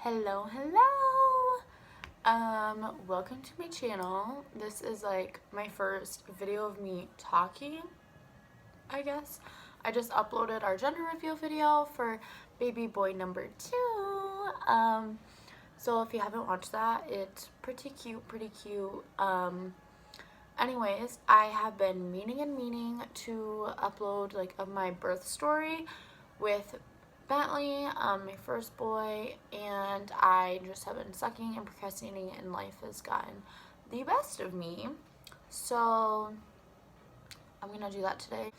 Hello. Welcome to my channel. This is like my first video of me talking, I guess. I just uploaded our gender reveal video for baby boy number 2. So if you haven't watched that, it's pretty cute. Anyways, I have been meaning to upload like of my birth story with Bentley, my first boy, and I just have been sucking and procrastinating, and life has gotten the best of me. So I'm gonna do that today.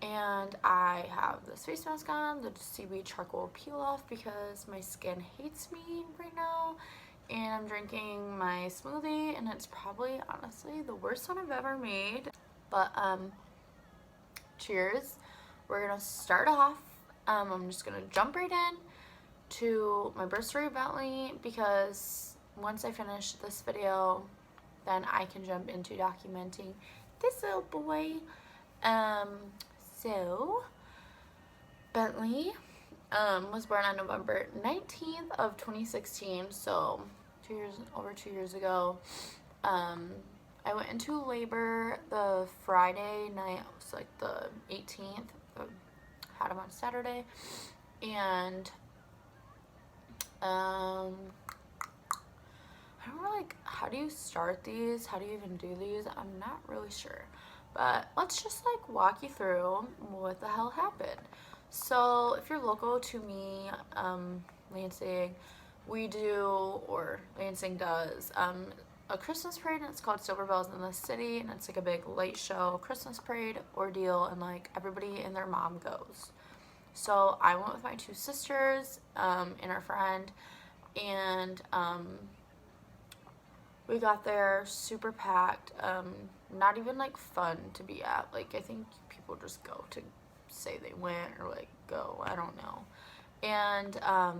And I have this face mask on, the seaweed charcoal peel off because my skin hates me right now. And I'm drinking my smoothie, and it's probably honestly the worst one I've ever made. But cheers. We're gonna start off. I'm just gonna jump right in to my birth story of Bentley, because once I finish this video, then I can jump into documenting this little boy. So Bentley was born on November 19th of 2016, so over 2 years ago. I went into labor the Friday night, it was like the 18th, had him on Saturday, and I don't know, like, how do you start these? How do you even do these? I'm not really sure. But let's just like walk you through what the hell happened. So if you're local to me, Lansing, we do, or Lansing does, a Christmas parade, and it's called Silver Bells in the City, and it's like a big light show Christmas parade ordeal, and like everybody and their mom goes. So I went with my 2 sisters and our friend, and we got there super packed, not even like fun to be at. Like, I think people just go to say they went, or like go, I don't know. And I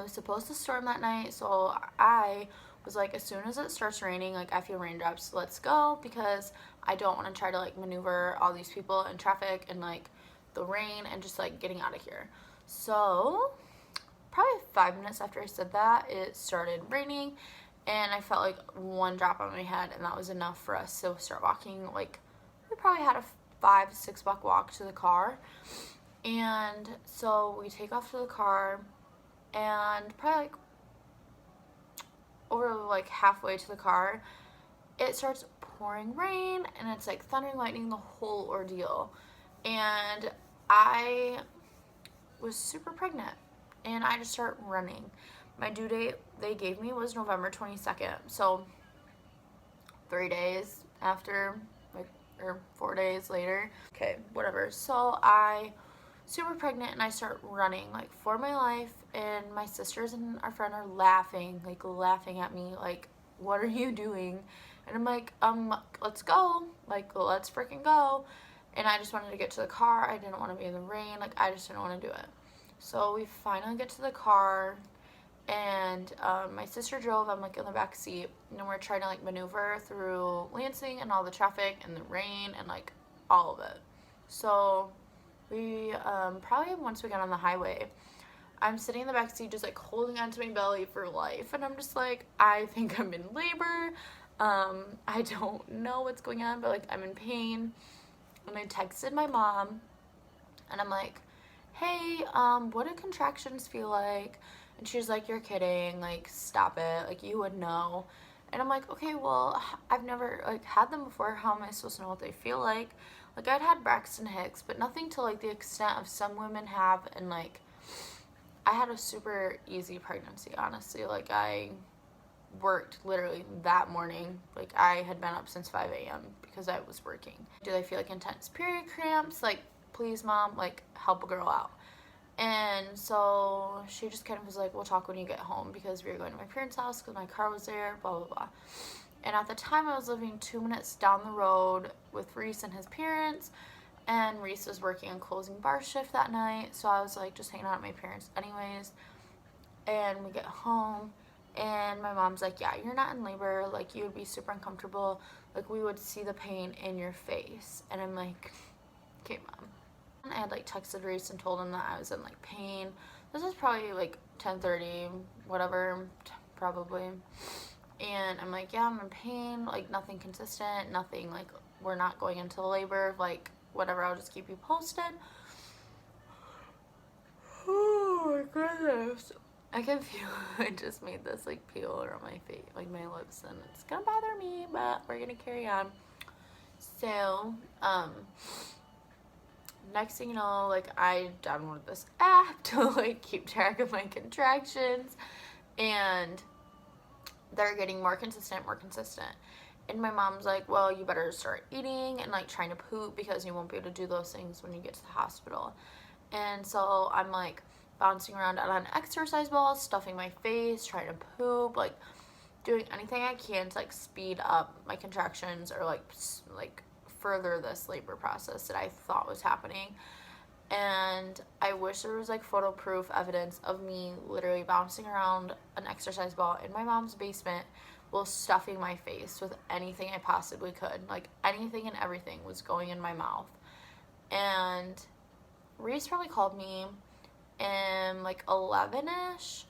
was supposed to storm that night, so I was like, as soon as it starts raining, like I feel raindrops, let's go, because I don't want to try to like maneuver all these people in traffic and like the rain and just like getting out of here. So probably 5 minutes after I said that, it started raining, and I felt like one drop on my head, and that was enough for us to start walking. Like, we probably had a 5-6 block walk to the car. And so we take off to the car, and probably like over like halfway to the car, it starts pouring rain, and it's like thunder and lightning, the whole ordeal. And I was super pregnant, and I just start running. My due date they gave me was November 22nd, so 3 days after, like, or 4 days later, okay, whatever. So I super pregnant, and I start running like for my life, and my sisters and our friend are laughing at me, like, what are you doing? And I'm like, let's go, like, let's freaking go. And I just wanted to get to the car. I didn't want to be in the rain, like, I just didn't want to do it. So we finally get to the car, and my sister drove. I'm like in the back seat, and we're trying to like maneuver through Lansing and all the traffic and the rain and like all of it. So we probably once we got on the highway, I'm sitting in the back seat just like holding onto my belly for life, and I'm just like, I think I'm in labor. I don't know what's going on, but like I'm in pain. And I texted my mom, and I'm like, hey, what do contractions feel like? And she's like, you're kidding, like, stop it, like, you would know. And I'm like, okay, well, I've never like had them before. How am I supposed to know what they feel like? Like, I'd had Braxton Hicks, but nothing to like the extent of some women have. And like, I had a super easy pregnancy, honestly. Like, I worked literally that morning. Like, I had been up since 5 a.m. because I was working. Do they feel like intense period cramps? Like, please, mom, like, help a girl out. And so she just kind of was like, we'll talk when you get home, because we were going to my parents' house because my car was there, blah, blah, blah. And at the time, I was living 2 minutes down the road with Reese and his parents, and Reese was working on closing bar shift that night, so I was like just hanging out at my parents anyways. And we get home, and my mom's like, yeah, you're not in labor, like, you would be super uncomfortable, like, we would see the pain in your face. And I'm like, okay, mom. I had like texted Reese and told him that I was in like pain. This was probably like 10:30, whatever, probably. And I'm like, yeah, I'm in pain, like nothing consistent, nothing, like we're not going into labor, like whatever, I'll just keep you posted. Oh my goodness. I can feel I just made this like peel around my face, like my lips, and it's gonna bother me, but we're gonna carry on. So, next thing you know, like I downloaded this app to like keep track of my contractions, and they're getting more consistent, more consistent. And my mom's like, well, you better start eating and like trying to poop because you won't be able to do those things when you get to the hospital. And so I'm like bouncing around on an exercise ball, stuffing my face, trying to poop, like doing anything I can to like speed up my contractions or like further this labor process that I thought was happening. And I wish there was like photo proof evidence of me literally bouncing around an exercise ball in my mom's basement while stuffing my face with anything I possibly could. Like anything and everything was going in my mouth. And Reese probably called me in like 11ish,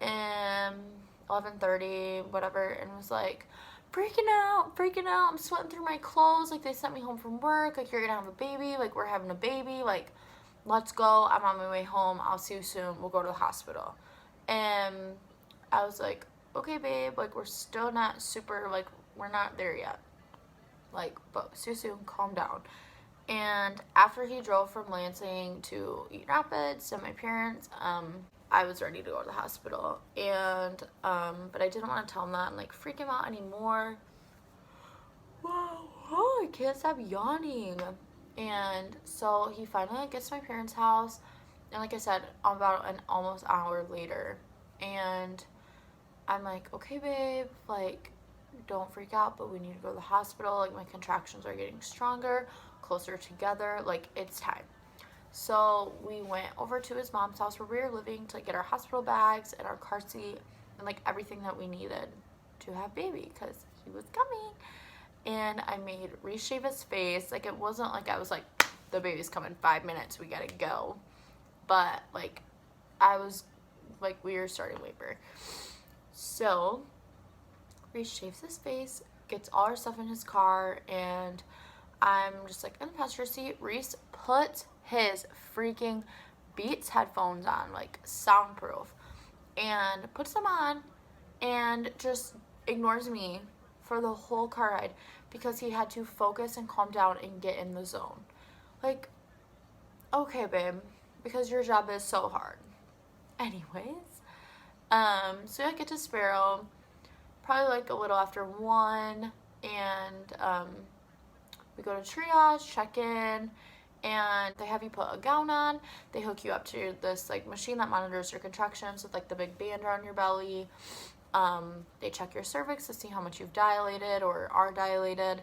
11:30, whatever, and was like, freaking out, I'm sweating through my clothes, like they sent me home from work, like you're gonna have a baby, like we're having a baby, like let's go, I'm on my way home, I'll see you soon, we'll go to the hospital. And I was like, okay babe, like we're still not super, like we're not there yet, like, but see you soon, calm down. And after he drove from Lansing to Eaton Rapids to my parents, I was ready to go to the hospital. And, but I didn't want to tell him that and like freak him out anymore. Wow, oh, I can't stop yawning. And so he finally gets to my parents' house. And like I said, about an almost hour later. And I'm like, okay, babe, like, don't freak out, but we need to go to the hospital. Like, my contractions are getting stronger, closer together. Like, it's time. So we went over to his mom's house where we were living to like, get our hospital bags and our car seat and like everything that we needed to have baby because he was coming. And I made Reese shave his face. Like, it wasn't like I was like, the baby's coming 5 minutes, we gotta go. But like, I was like, we were starting labor. So Reese shaves his face, gets all our stuff in his car, and I'm just like in the passenger seat. Reese puts his freaking Beats headphones on, like soundproof, and puts them on and just ignores me for the whole car ride because he had to focus and calm down and get in the zone. Like, okay, babe, because your job is so hard. Anyways, so I get to Sparrow probably like a little after 1, and we go to triage, check in, and they have you put a gown on. They hook you up to this like machine that monitors your contractions with like the big band around your belly. They check your cervix to see how much you've dilated or are dilated.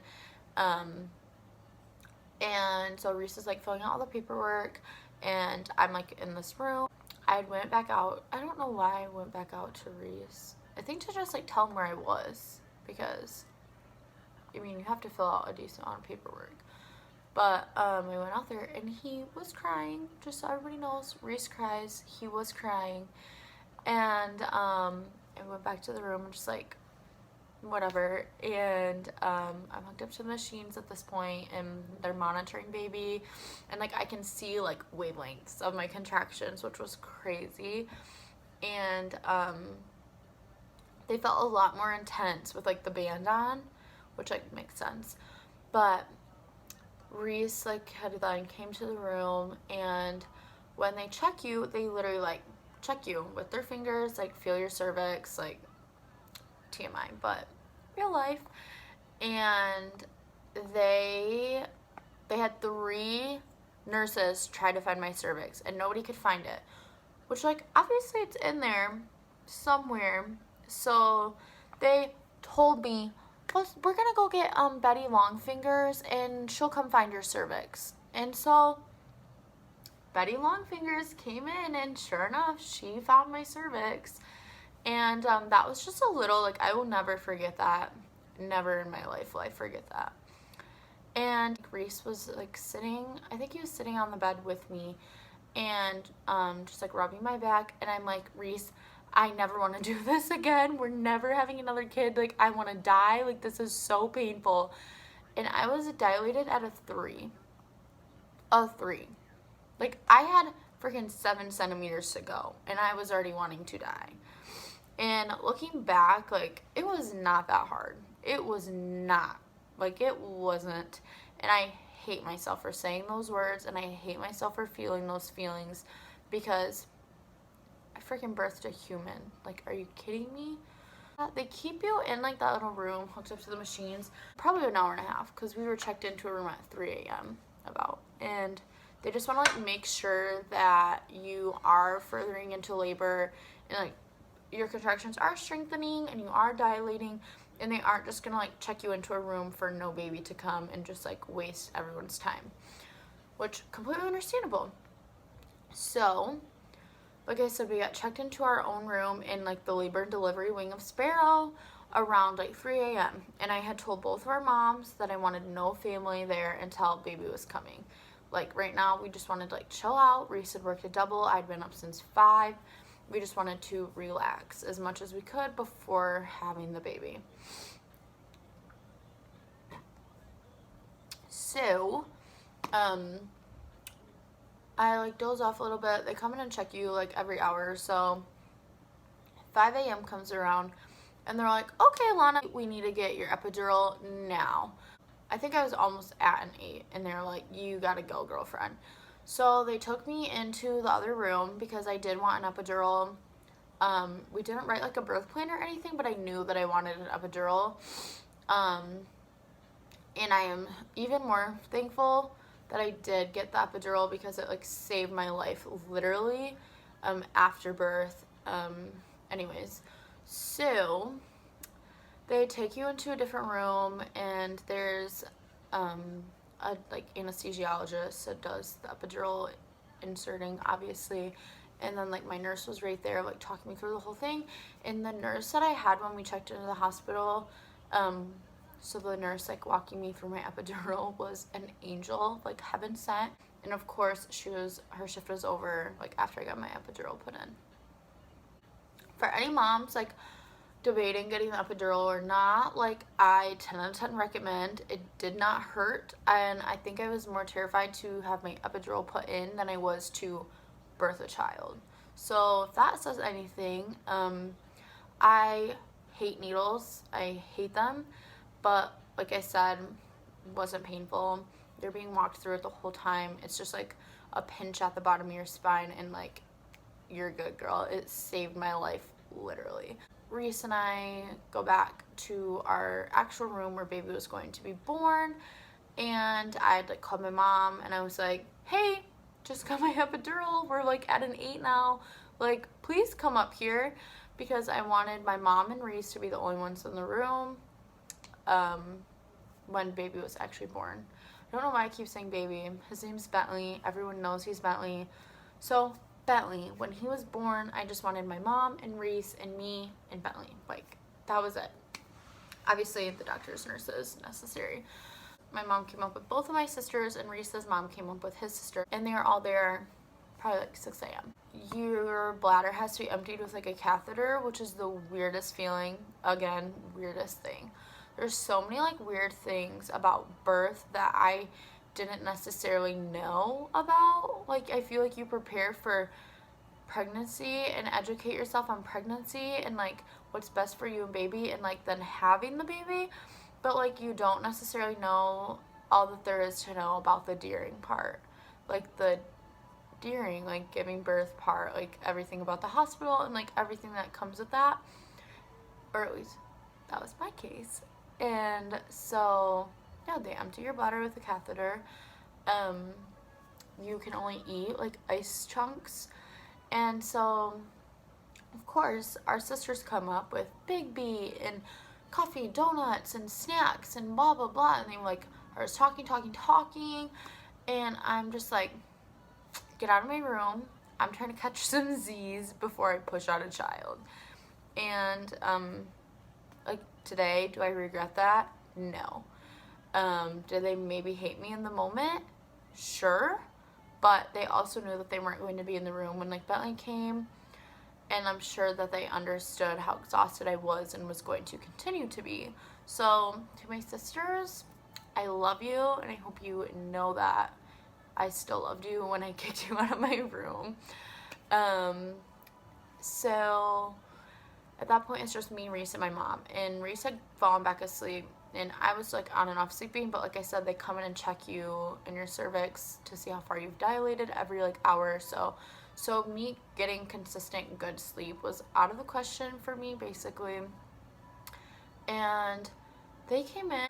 And so Reese is like filling out all the paperwork, and I'm like in this room. I went back out. I don't know why I went back out to Reese. I think to just like tell him where I was, because I mean, you have to fill out a decent amount of paperwork. But I went out there and he was crying. Just so everybody knows, Reese cries. He was crying. And I went back to the room and just like, whatever. And I'm hooked up to the machines at this point, and they're monitoring baby. And like, I can see like wavelengths of my contractions, which was crazy. And they felt a lot more intense with like the band on, which like makes sense. But Reese like came to the room, and when they check you, they literally like check you with their fingers, like feel your cervix, like TMI, but real life. And they had 3 nurses try to find my cervix, and nobody could find it, which like obviously it's in there somewhere. So they told me, well, we're gonna go get Betty Longfingers and she'll come find your cervix. And so Betty Longfingers came in, and sure enough, she found my cervix. And that was just a little, like, I will never forget that. Never in my life will I forget that. And Reese was like sitting, I think he was sitting on the bed with me, and just like rubbing my back, and I'm like, Reese, I never want to do this again. We're never having another kid. Like, I want to die. Like, this is so painful. And I was dilated at a 3. A 3. Like, I had freaking 7 centimeters to go, and I was already wanting to die. And looking back, like, it was not that hard. It was not. Like, it wasn't. And I hate myself for saying those words, and I hate myself for feeling those feelings, because I freaking birthed a human. Like, are you kidding me? They keep you in like that little room hooked up to the machines probably an hour and a half, because we were checked into a room at 3 a.m. about, and they just want to like make sure that you are furthering into labor, and like your contractions are strengthening and you are dilating, and they aren't just gonna like check you into a room for no baby to come and just like waste everyone's time, which completely understandable. So like I said, we got checked into our own room in like the labor and delivery wing of Sparrow around like 3 a.m. And I had told both of our moms that I wanted no family there until baby was coming. Like right now, we just wanted to like chill out. Reese had worked a double. I'd been up since 5. We just wanted to relax as much as we could before having the baby. So, I like doze off a little bit. They come in and check you like every hour or so. 5 a.m. comes around and they're like, okay, Lana, we need to get your epidural now. I think I was almost at an 8, and they're like, you gotta go, girlfriend. So they took me into the other room because I did want an epidural. We didn't write like a birth plan or anything, but I knew that I wanted an epidural. And I am even more thankful that I did get the epidural, because it like saved my life literally after birth. Anyways, so they take you into a different room, and there's a like anesthesiologist that does the epidural inserting, obviously. And then like my nurse was right there like talking me through the whole thing. And the nurse that I had when we checked into the hospital, so the nurse like walking me through my epidural was an angel, like heaven sent. And of course her shift was over like after I got my epidural put in. For any moms like debating getting the epidural or not, like I 10 out of 10 recommend. It did not hurt, and I think I was more terrified to have my epidural put in than I was to birth a child. So if that says anything, I hate needles. I hate them. But like I said, it wasn't painful. You're being walked through it the whole time. It's just like a pinch at the bottom of your spine, and like you're good, girl. It saved my life literally. Reese and I go back to our actual room where baby was going to be born, and I had like called my mom, and I was like, hey, just got my epidural. We're like at an 8 now. Like, please come up here, because I wanted my mom and Reese to be the only ones in the room when baby was actually born. I don't know why I keep saying baby. His name's Bentley. Everyone knows he's Bentley. So Bentley, when he was born, I just wanted my mom and Reese and me and Bentley. Like, that was it. Obviously, the doctors, nurses, necessary. My mom came up with both of my sisters, and Reese's mom came up with his sister, and they were all there probably like 6 a.m. Your bladder has to be emptied with like a catheter, which is the weirdest feeling. Again, weirdest thing. There's so many like weird things about birth that I didn't necessarily know about. Like, I feel like you prepare for pregnancy and educate yourself on pregnancy and like what's best for you and baby, and like then having the baby, but like you don't necessarily know all that there is to know about the during part, like the during like giving birth part, like everything about the hospital and like everything that comes with that, or at least that was my case. And so yeah, they empty your bladder with a catheter. You can only eat like ice chunks. And so, of course, our sisters come up with Big B and coffee, donuts, and snacks, and blah, blah, blah. And they like are just talking. And I'm just like, get out of my room. I'm trying to catch some Z's before I push out a child. And, like, today, do I regret that? No. Do they maybe hate me in the moment? Sure. but they also knew that they weren't going to be in the room when like Bentley came, and I'm sure that they understood how exhausted I was and was going to continue to be. So to my sisters, I love you, and I hope you know that I still loved you when I kicked you out of my room. So at that point, it's just me, Reese, and my mom. And Reese had fallen back asleep, and I was like on and off sleeping. But like I said, they come in and check you in your cervix to see how far you've dilated every like hour or so. So me getting consistent good sleep was out of the question for me, basically. And they came in,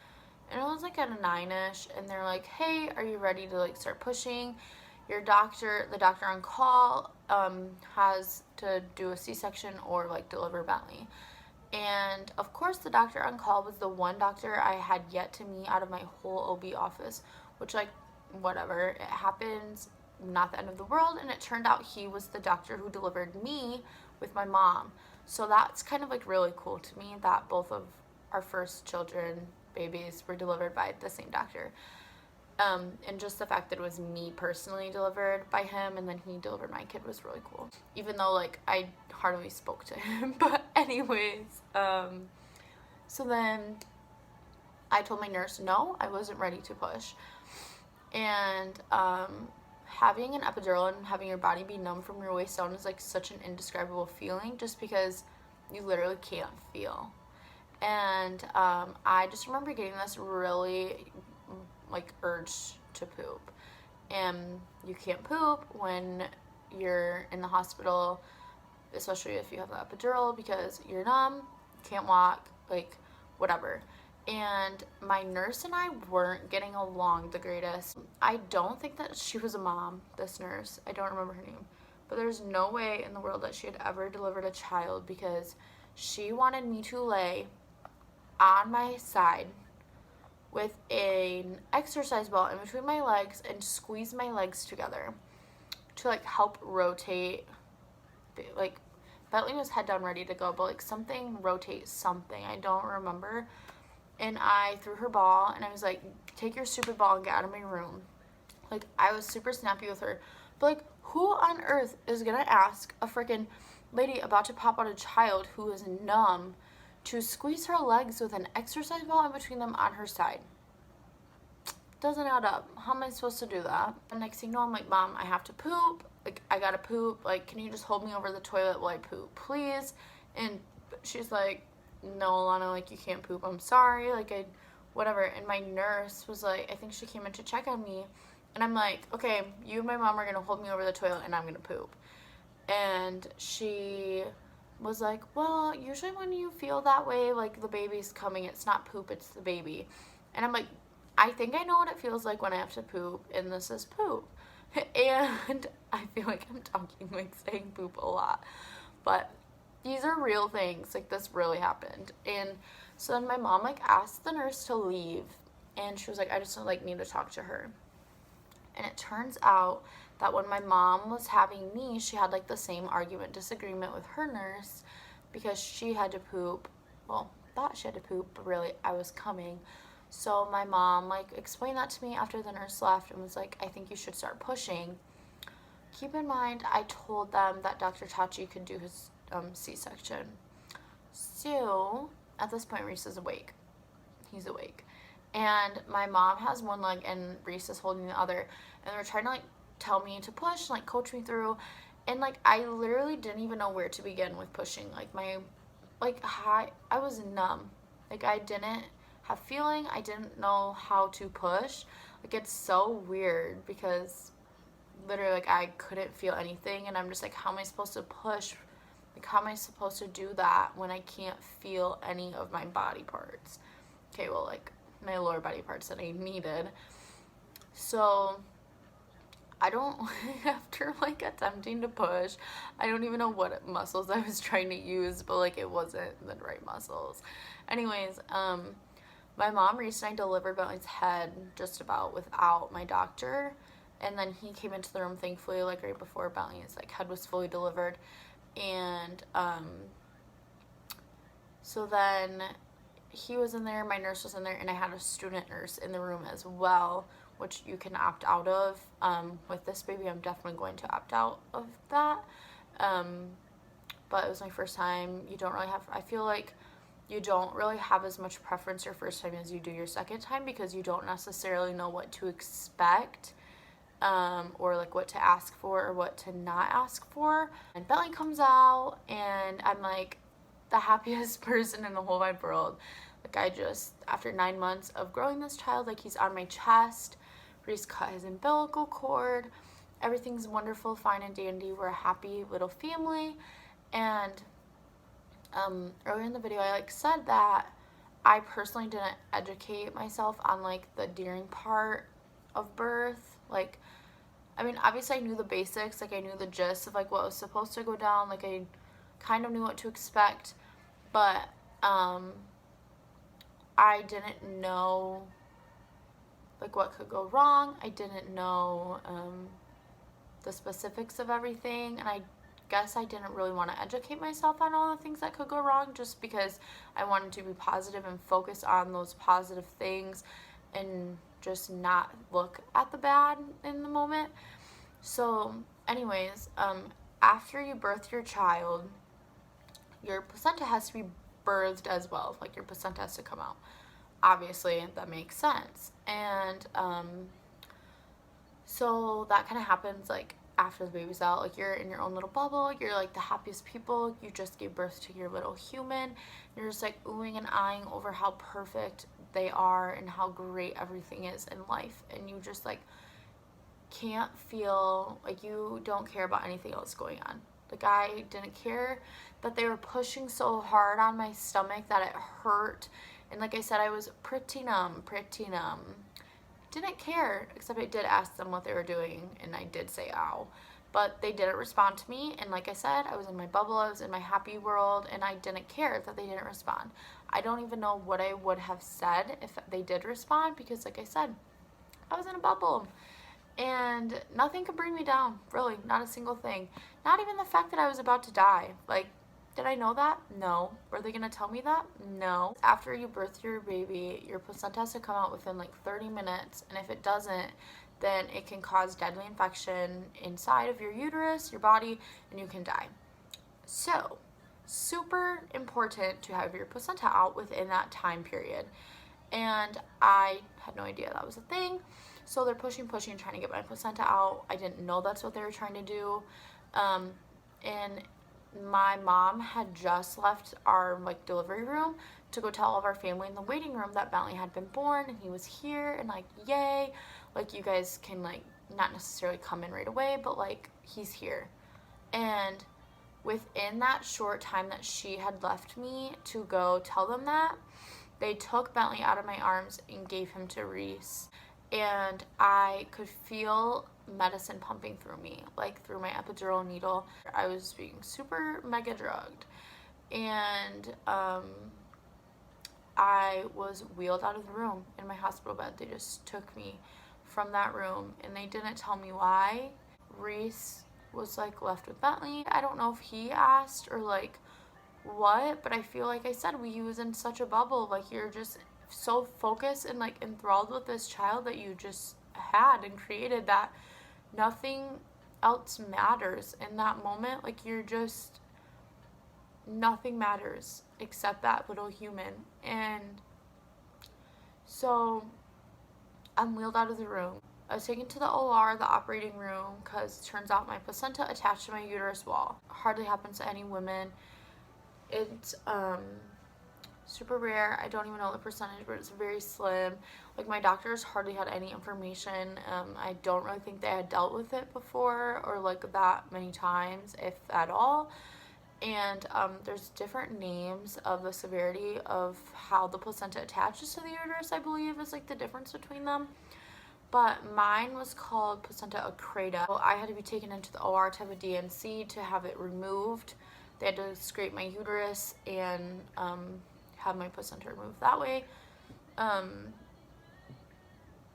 and it was like at a 9-ish, and they're like, hey, are you ready to like start pushing? The doctor on call has to do a C-section or like deliver Bentley. And of course the doctor on call was the one doctor I had yet to meet out of my whole OB office, which like whatever, it happens, not the end of the world. And it turned out he was the doctor who delivered me with my mom. So that's kind of like really cool to me that both of our first children, babies, were delivered by the same doctor. And just the fact that it was me personally delivered by him and then he delivered my kid was really cool. Even though like I hardly spoke to him. But anyways, so then I told my nurse no, I wasn't ready to push. And having an epidural and having your body be numb from your waist down is like such an indescribable feeling, just because you literally can't feel. And I just remember getting this really like urge to poop, and you can't poop when you're in the hospital, especially if you have the epidural, because you're numb, can't walk, like whatever. And my nurse and I weren't getting along the greatest. I don't think that she was a mom, this nurse. I don't remember her name, but there's no way in the world that she had ever delivered a child, because she wanted me to lay on my side with an exercise ball in between my legs and squeeze my legs together to like help rotate. Like Bentley was head down ready to go, but like something rotate something, I don't remember. And I threw her ball and I was like, take your stupid ball and get out of my room. Like I was super snappy with her. But like, who on earth is gonna ask a freaking lady about to pop out a child who is numb to squeeze her legs with an exercise ball in between them on her side? Doesn't add up. How am I supposed to do that? The next thing you know, I'm like, Mom, I have to poop. Like, I gotta poop. Like, can you just hold me over the toilet while I poop, please? And she's like, no, Alana, like, you can't poop. I'm sorry. Like, whatever. And my nurse was like, I think she came in to check on me. And I'm like, okay, you and my mom are gonna hold me over the toilet and I'm gonna poop. And she was like, well, usually when you feel that way, like the baby's coming, it's not poop, it's the baby. And I'm like, I think I know what it feels like when I have to poop, and this is poop. And I feel like I'm talking like saying poop a lot, but these are real things. Like, this really happened. And so then my mom like asked the nurse to leave, and she was like, I just like need to talk to her. And it turns out that when my mom was having me, she had like the same disagreement with her nurse, because she had to poop. Well, thought she had to poop, but really I was coming. So my mom like explained that to me after the nurse left and was like, I think you should start pushing. Keep in mind, I told them that Dr. Tachi could do his C-section. So at this point, Reese is awake. He's awake. And my mom has one leg and Reese is holding the other. And they're trying to like tell me to push, like coach me through. And like, I literally didn't even know where to begin with pushing. Like I was numb. Like, I didn't have feeling. I didn't know how to push. Like, it's so weird, because literally like I couldn't feel anything, and I'm just like, how am I supposed to push? Like, how am I supposed to do that when I can't feel any of my body parts? Okay, well, like my lower body parts that I needed. So I don't, after like attempting to push, I don't even know what muscles I was trying to use, but like it wasn't the right muscles. Anyways, my mom recently delivered Bentley's head just about without my doctor, and then he came into the room thankfully like right before Bentley's like head was fully delivered. And so then he was in there, my nurse was in there, and I had a student nurse in the room as well, which you can opt out of. With this baby, I'm definitely going to opt out of that. But it was my first time. You don't really have, I feel like you don't really have as much preference your first time as you do your second time, because you don't necessarily know what to expect, or like what to ask for or what to not ask for. And Bentley comes out and I'm like the happiest person in the whole wide world. Like, I just, after 9 months of growing this child, like, he's on my chest. Reese cut his umbilical cord. Everything's wonderful, fine and dandy. We're a happy little family. And earlier in the video, I like said that I personally didn't educate myself on like the during part of birth. Like, I mean, obviously I knew the basics. Like, I knew the gist of like what was supposed to go down. Like, I kind of knew what to expect, but I didn't know like what could go wrong. I didn't know the specifics of everything, and I guess I didn't really want to educate myself on all the things that could go wrong, just because I wanted to be positive and focus on those positive things and just not look at the bad in the moment. So anyways, after you birth your child, your placenta has to be birthed as well. Like, your placenta has to come out. Obviously, that makes sense. And so that kind of happens like after the baby's out. Like, you're in your own little bubble. You're like the happiest people. You just gave birth to your little human. You're just like oohing and eyeing over how perfect they are and how great everything is in life. And you just like can't feel like, you don't care about anything else going on. Like, I didn't care that they were pushing so hard on my stomach that it hurt. And like I said, I was pretty numb. Didn't care, except I did ask them what they were doing, and I did say ow. But they didn't respond to me, and like I said, I was in my bubble, I was in my happy world, and I didn't care that they didn't respond. I don't even know what I would have said if they did respond, because like I said, I was in a bubble. And nothing could bring me down, really, not a single thing. Not even the fact that I was about to die. Like, did I know that? No. Were they gonna tell me that? No. After you birth your baby, your placenta has to come out within like 30 minutes, and if it doesn't, then it can cause deadly infection inside of your uterus, your body, and you can die. So, super important to have your placenta out within that time period. And I had no idea that was a thing. So they're pushing, trying to get my placenta out. I didn't know that's what they were trying to do. And my mom had just left our like delivery room to go tell all of our family in the waiting room that Bentley had been born and he was here, and like, yay, like, you guys can like not necessarily come in right away, but like, he's here. And within that short time that she had left me to go tell them that, they took Bentley out of my arms and gave him to Reese. And I could feel medicine pumping through me, like through my epidural needle. I was being super mega drugged. And I was wheeled out of the room in my hospital bed. They just took me from that room, and they didn't tell me why. Reese was like left with Bentley. I don't know if he asked or like what, but I feel like I said, he was in such a bubble. Like, you're just so focused and like enthralled with this child that you just had and created, that nothing else matters in that moment. Like, you're just, nothing matters except that little human. And so I'm wheeled out of the room. I was taken to the OR, the operating room, because it turns out my placenta attached to my uterus wall. Hardly happens to any women. It's super rare. I don't even know the percentage, but it's very slim. Like, my doctors hardly had any information. I don't really think they had dealt with it before, or like that many times, if at all. And there's different names of the severity of how the placenta attaches to the uterus, I believe, is like the difference between them. But mine was called placenta accreta. I had to be taken into the OR to have a DNC to have it removed. They had to scrape my uterus and have my placenta removed that way.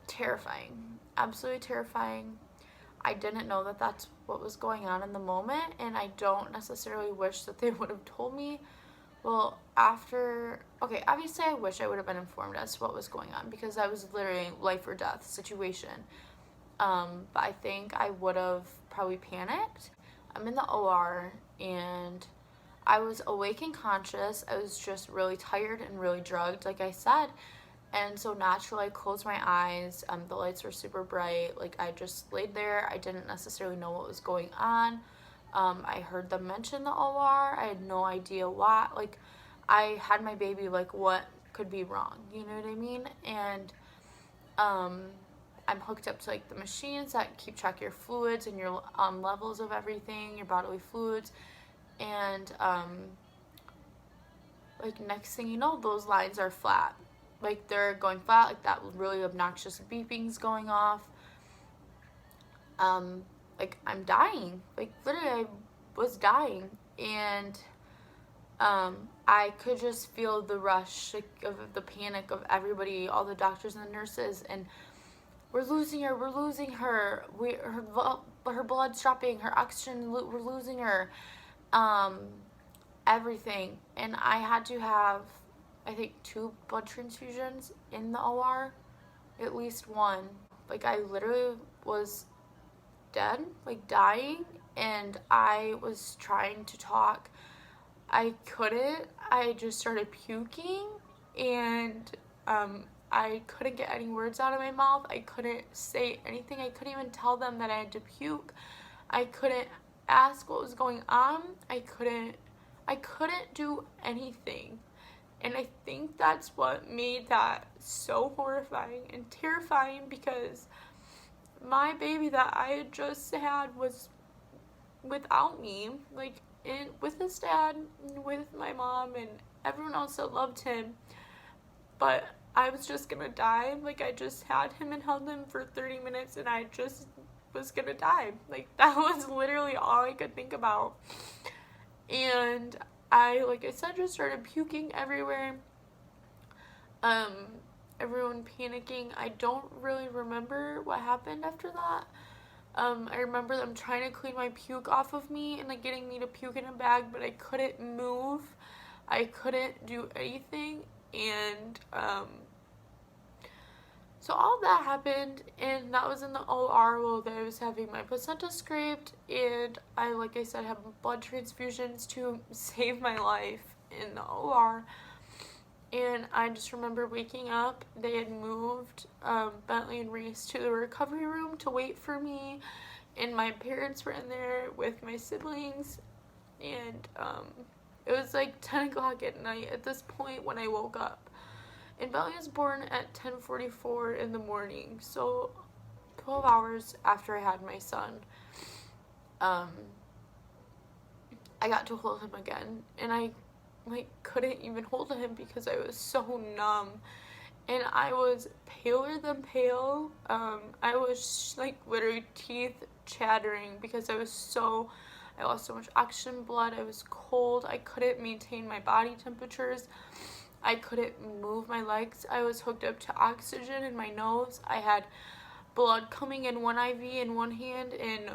Terrifying. Absolutely terrifying. I didn't know that that's what was going on in the moment, and I don't necessarily wish that they would have told me Well, okay, obviously I wish I would have been informed as to what was going on because I was literally life or death situation. But I think I would have probably panicked. I'm in the OR and I was awake and conscious. I was just really tired and really drugged, like I said. And so naturally, I closed my eyes. The lights were super bright. Like, I just laid there. I didn't necessarily know what was going on. I heard them mention the OR. I had no idea why. Like, I had my baby, like, what could be wrong? You know what I mean? And um, I'm hooked up to, like, the machines that keep track of your fluids and your levels of everything, your bodily fluids. And, like, next thing you know, those lines are flat. Like, they're going flat, like that really obnoxious beeping's going off. Like, I'm dying. Like, literally, I was dying. And I could just feel the rush, like, of the panic of everybody, all the doctors and the nurses, and we're losing her, her blood's dropping, her oxygen, we're losing her, everything. And I had to have, I think, 2 blood transfusions in the OR, at least 1. Like, I literally was dead, like dying, and I was trying to talk. I couldn't. I just started puking, and I couldn't get any words out of my mouth. I couldn't say anything. I couldn't even tell them that I had to puke. I couldn't ask what was going on. I couldn't do anything. And I think that's what made that so horrifying and terrifying, because my baby that I had just had was without me, like, with his dad, with my mom, and everyone else that loved him. But I was just gonna die. Like, I just had him and held him for 30 minutes, and I just was gonna die. Like, that was literally all I could think about. And I, like I said, just started puking everywhere. Everyone panicking. I don't really remember what happened after that. I remember them trying to clean my puke off of me and, like, getting me to puke in a bag, but I couldn't move. I couldn't do anything. And so all that happened, and that was in the OR while I was having my placenta scraped, and I, like I said, had blood transfusions to save my life in the OR. And I just remember waking up. They had moved Bentley and Reese to the recovery room to wait for me, and my parents were in there with my siblings. And it was like 10 o'clock at night at this point when I woke up. And Bentley was born at 10:44 in the morning, so 12 hours after I had my son. I got to hold him again, and I, like, couldn't even hold him because I was so numb, and I was paler than pale. I was, like, literally teeth chattering because I lost so much oxygen, blood. I was cold. I couldn't maintain my body temperatures. I couldn't move my legs. I was hooked up to oxygen in my nose. I had blood coming in one IV in one hand, and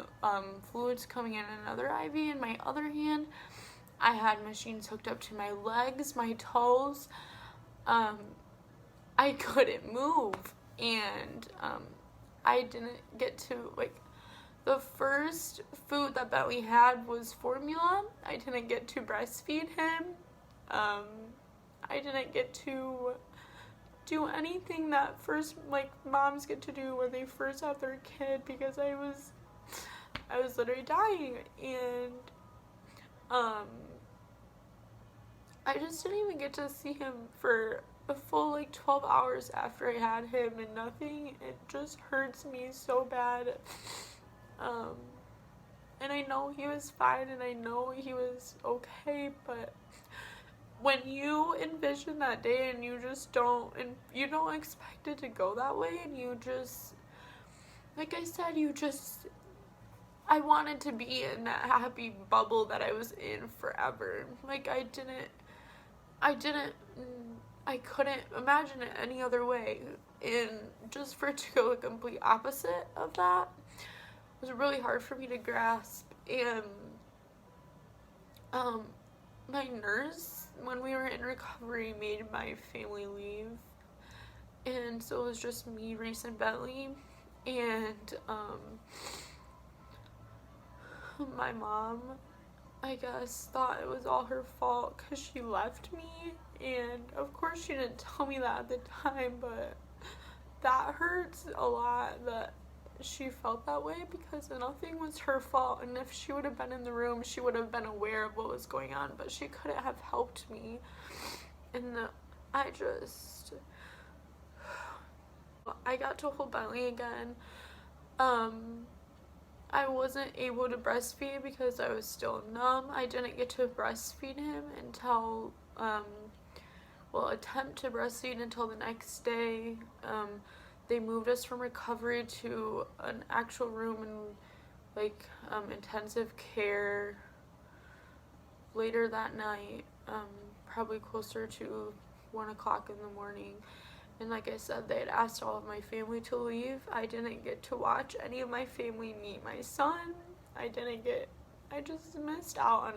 fluids coming in another IV in my other hand. I had machines hooked up to my legs, my toes. I couldn't move, and I didn't get to, like, the first food that Bentley had was formula. I didn't get to breastfeed him. I didn't get to do anything that first, like, moms get to do when they first have their kid, because I was literally dying. And I just didn't even get to see him for a full, like, 12 hours after I had him, and nothing. It just hurts me so bad. And I know he was fine, and I know he was okay, but when you envision that day and you just don't, and you don't expect it to go that way, and you just, like I said, I wanted to be in that happy bubble that I was in forever. Like, I couldn't imagine it any other way. And just for it to go the complete opposite of that was really hard for me to grasp. And my nurse, when we were in recovery, made my family leave. And so it was just me, Reese, and Bentley. And my mom, I guess, thought it was all her fault because she left me. And of course she didn't tell me that at the time, but that hurts a lot that she felt that way, because nothing was her fault, and if she would have been in the room, she would have been aware of what was going on, but she couldn't have helped me. And I got to hold Bentley again. I wasn't able to breastfeed because I was still numb. I didn't get to breastfeed him until attempt to breastfeed until the next day. They moved us from recovery to an actual room in intensive care later that night, probably closer to 1 o'clock in the morning. And like I said, they had asked all of my family to leave. I didn't get to watch any of my family meet my son. I just missed out on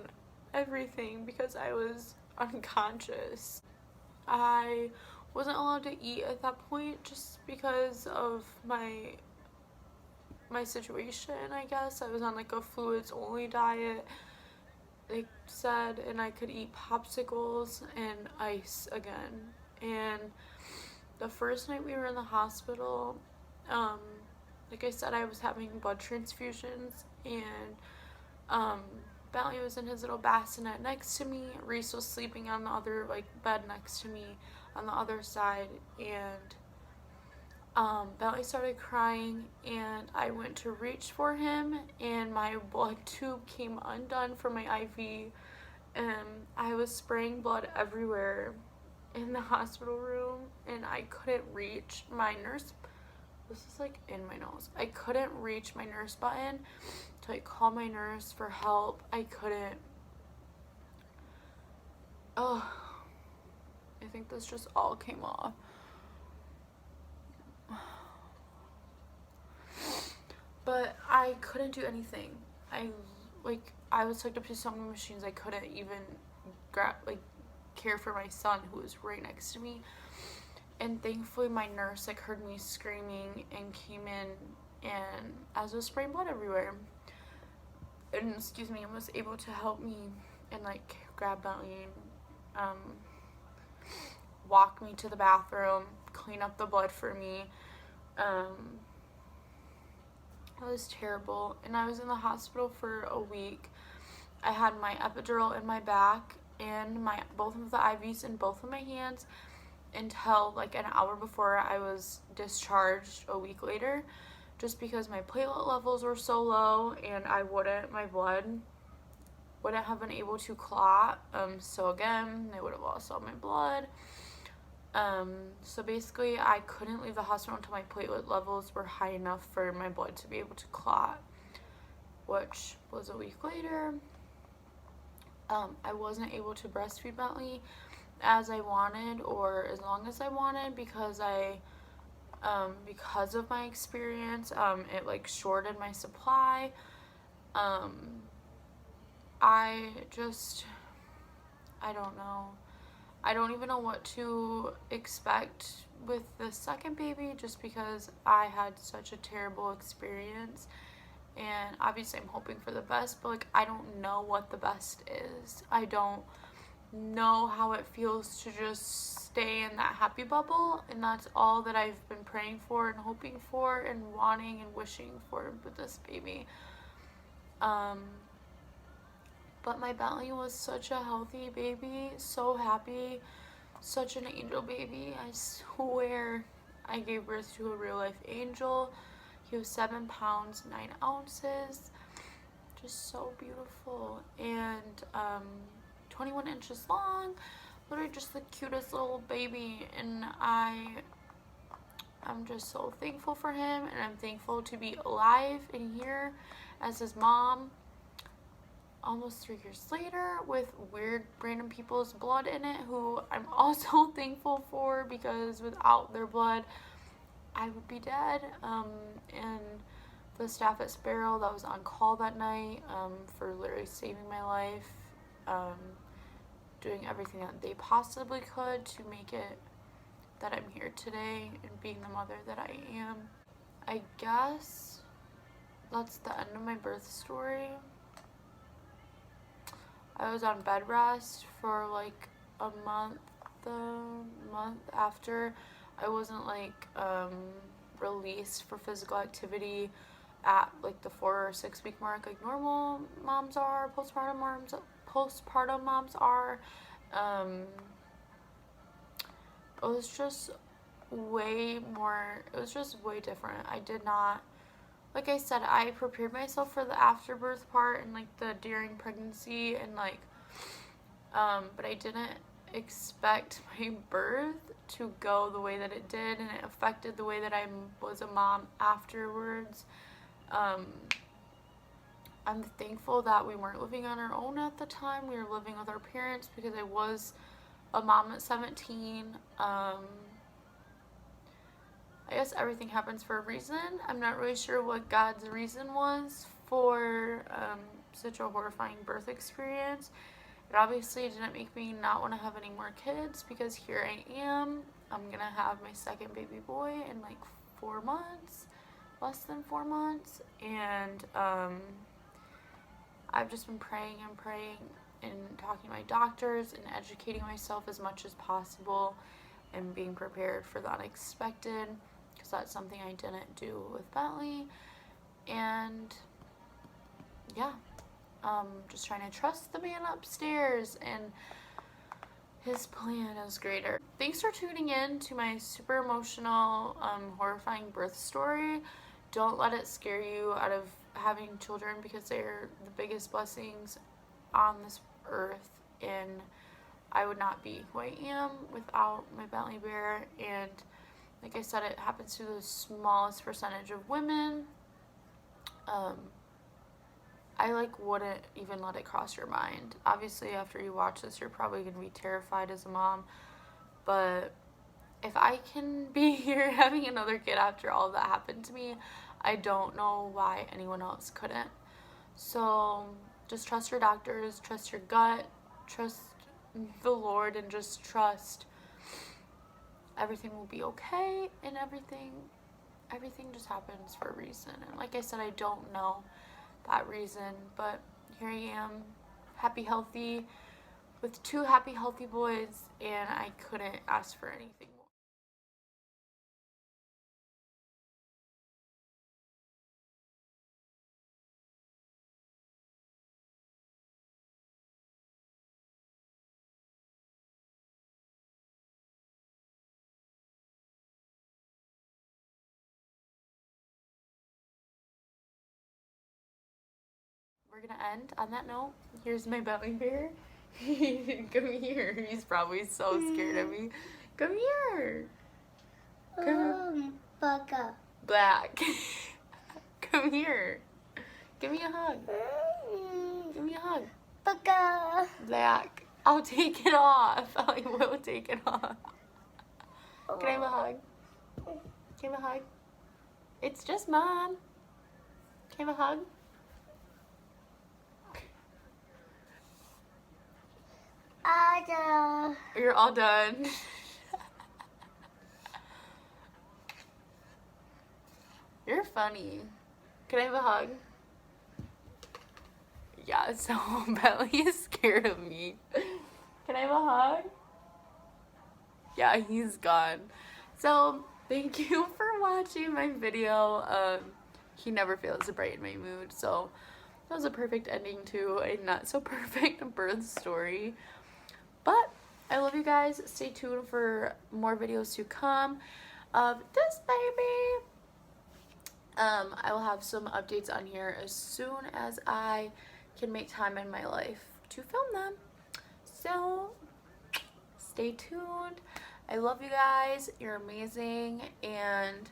everything because I was unconscious. I wasn't allowed to eat at that point just because of my situation, I guess. I was on like a fluids only diet, they said, and I could eat popsicles and ice again. And the first night we were in the hospital, like I said, I was having blood transfusions, and Bentley was in his little bassinet next to me. Reese was sleeping on the other bed next to me on the other side, and Bentley started crying, and I went to reach for him, and my blood tube came undone from my IV, and I was spraying blood everywhere in the hospital room, and I couldn't reach my nurse. This is in my nose. I couldn't reach my nurse button to call my nurse for help. I couldn't. Oh, I think this just all came off. But I couldn't do anything. I was hooked up to so many machines, I couldn't even care for my son, who was right next to me. And thankfully my nurse heard me screaming and came in, and as I was spraying blood everywhere, and was able to help me and grab Bentley and walk me to the bathroom, clean up the blood for me. It was terrible, and I was in the hospital for a week. I had my epidural in my back and both of the IVs in both of my hands until an hour before I was discharged a week later, just because my platelet levels were so low, and my blood wouldn't have been able to clot. So again, they would have lost all my blood. So basically I couldn't leave the hospital until my platelet levels were high enough for my blood to be able to clot, which was a week later. I wasn't able to breastfeed Bentley as I wanted or as long as I wanted because of my experience, it shorted my supply. I don't know. I don't even know what to expect with the second baby, just because I had such a terrible experience, and obviously I'm hoping for the best, but I don't know what the best is. I don't know how it feels to just stay in that happy bubble, and that's all that I've been praying for and hoping for and wanting and wishing for with this baby. But my Bentley was such a healthy baby, so happy, such an angel baby. I swear I gave birth to a real life angel. He was 7 pounds 9 ounces, just so beautiful, and 21 inches long, literally just the cutest little baby. And I'm just so thankful for him, and I'm thankful to be alive and here as his mom almost 3 years later with weird random people's blood in it, who I'm also thankful for, because without their blood I would be dead. And the staff at Sparrow that was on call that night for literally saving my life, doing everything that they possibly could to make it that I'm here today and being the mother that I am. I guess that's the end of my birth story. I was on bed rest for like a month, the month after. I wasn't like released for physical activity at like the 4 or 6 week mark like normal moms are, postpartum moms are. It was just way different. I did not, like I said, I prepared myself for the afterbirth part and like the during pregnancy and like but I didn't expect my birth to go the way that it did, and it affected the way that I was a mom afterwards. I'm thankful that we weren't living on our own at the time. We were living with our parents because I was a mom at 17. I guess everything happens for a reason. I'm not really sure what God's reason was for such a horrifying birth experience. It obviously didn't make me not want to have any more kids, because here I am. I'm going to have my second baby boy in like 4 months, less than 4 months. And I've just been praying and talking to my doctors and educating myself as much as possible and being prepared for the unexpected, because that's something I didn't do with Bentley. And yeah, just trying to trust the man upstairs, and his plan is greater. Thanks for tuning in to my super emotional, horrifying birth story. Don't let it scare you out of having children, because they're the biggest blessings on this earth, and I would not be who I am without my Bentley Bear. And like I said, it happens to the smallest percentage of women. I like wouldn't even let it cross your mind. Obviously, after you watch this, you're probably going to be terrified as a mom, but if I can be here having another kid after all that happened to me, I don't know why anyone else couldn't. So just trust your doctors, trust your gut, trust the Lord, and just trust everything will be okay, and everything just happens for a reason. And like I said, I don't know that reason, but here I am, happy, healthy, with 2 happy, healthy boys, and I couldn't ask for anything more. We're gonna end on that note. Here's my Bentley Bear. Come here. He's probably so scared of me. Come here. Come. Baka. Black. Come here. Give me a hug. Give me a hug. Baka. Black. I'll take it off. I will take it off. Can I have a hug? Can I have a hug? It's just Mom. Can I have a hug? Ada. You're all done. You're funny. Can I have a hug? Yeah, so Bentley is scared of me. Can I have a hug? Yeah, he's gone. So, thank you for watching my video. He never fails to brighten my mood, so that was a perfect ending to a not so perfect birth story. But I love you guys. Stay tuned for more videos to come of this baby. I will have some updates on here as soon as I can make time in my life to film them. So stay tuned. I love you guys. You're amazing. And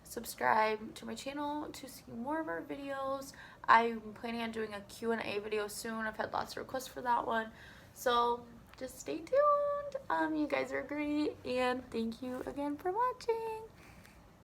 subscribe to my channel to see more of our videos. I'm planning on doing a Q&A video soon. I've had lots of requests for that one. So just stay tuned. You guys are great. And thank you again for watching.